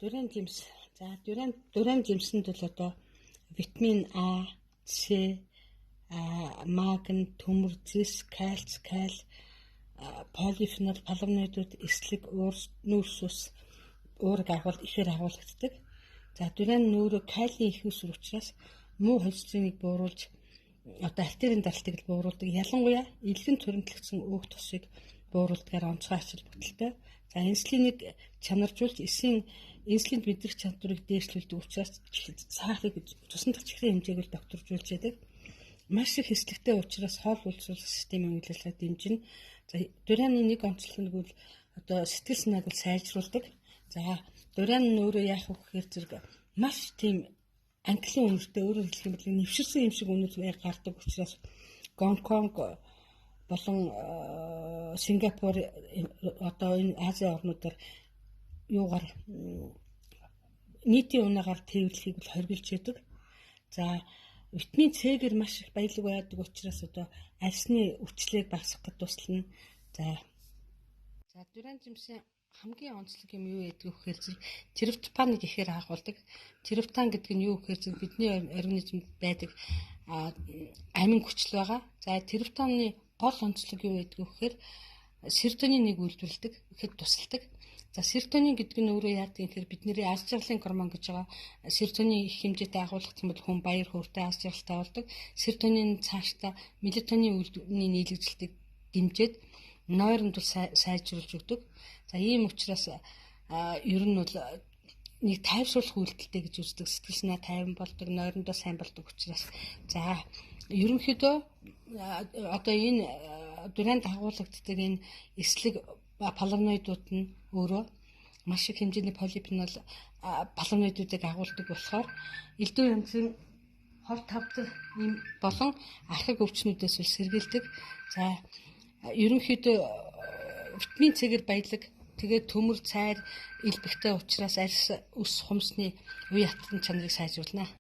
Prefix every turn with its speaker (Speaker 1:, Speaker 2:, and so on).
Speaker 1: Дуран жимс. За дуран жимсэнд бол одоо витамин А, С, магн, төмөр, зис, кальц, полифенол, флавоноидууд, эслэг, нүүрс ус, уурэг ихээр агуулгаддаг. За дуран нүүрээ калий их өсвөр учраас муу холестериныг бууруулж одоо артерийн даралтыг бууруулдаг. Ялангуяа илгэн төрөмтлөгдсөн өөх тосыг бууруулдгаар онцгой ачаал бүтэлтэй. За инсулинийг чанаржуулж инсулинд мэдрэх чадварыг дээшлүүлдэг учраас сахарыг цусан дахь чихрийн хэмжээг л докторжуулж яадаг. Маш их хэсэгтэй учраас хоол уйлжуулах системийн үйл ажиллагааг дэмжинэ. За дураны нэг онцлог нь бол одоо сэтгэл санааг л сайжруулдаг. За дуран нүүрээ яах вэ гэхээр зэрэг маш тийм ангилын үнэртэй, өөрөөр хэлэх юм бол нэвширсэн юм шиг үнэр гардаг учраас Гонконг болон Сингапур одоо энэ Азийн орнуудаар нийтийн унаагаар тээвэрлэхийг бол хоригдж яадаг. За витамин С-гэр маш их баялаг байдаг учраас одоо арсны өвчлийг багасгахад туслана. За дуран жимсийн хамгийн онцлог юм юу гэдэг вэ гэхээр триптофаныг ихээр агуулдаг. Триптофан гэдэг нь юу гэхээр бидний организмд байдаг амин хүчил байгаа. За триптофаны гол онцлог юу гэдэг вэ гэхээр серотониныг үйлдвэрлэдэг, ихэд тусалдаг. За серотонин гэдэг нь өөрөө яадаг гэхээр бидний аж аргалын гормон гэж байгаа. Серотонин их хэмжээтэй агуулгах юм бол хүн баяр хөөртэй аж аргалтай болдог. Серотонин цаашдаа мелатонин үйлдвэрийн нийлэгдэлтийг дэмжиж нойронд сайжруулж өгдөг. За ийм учраас ер нь бол нэг тайвшруулах үйлдэлтэй гэж үздэг. Сэтгэл санаа тайван болдог, нойрондоо сайн болдог учраас за ерөнхийдөө одоо энэ дуранд агуулгаддаг энэ эслэг флавоноидууд нь өөрөө маш их хэмжээний полифенол флавоноидуудыг агуулдаг болохоор элдв янзын хор тавдар ийм болон архаг өвчнүүдээс сэргийлдэг. За ерөнхийдөө витамин С-гэр баялаг, тэгээд төмөр, цайр, элбэгтэй учраас арьс, ус, хумсны үе хатан чанарыг сайжруулна.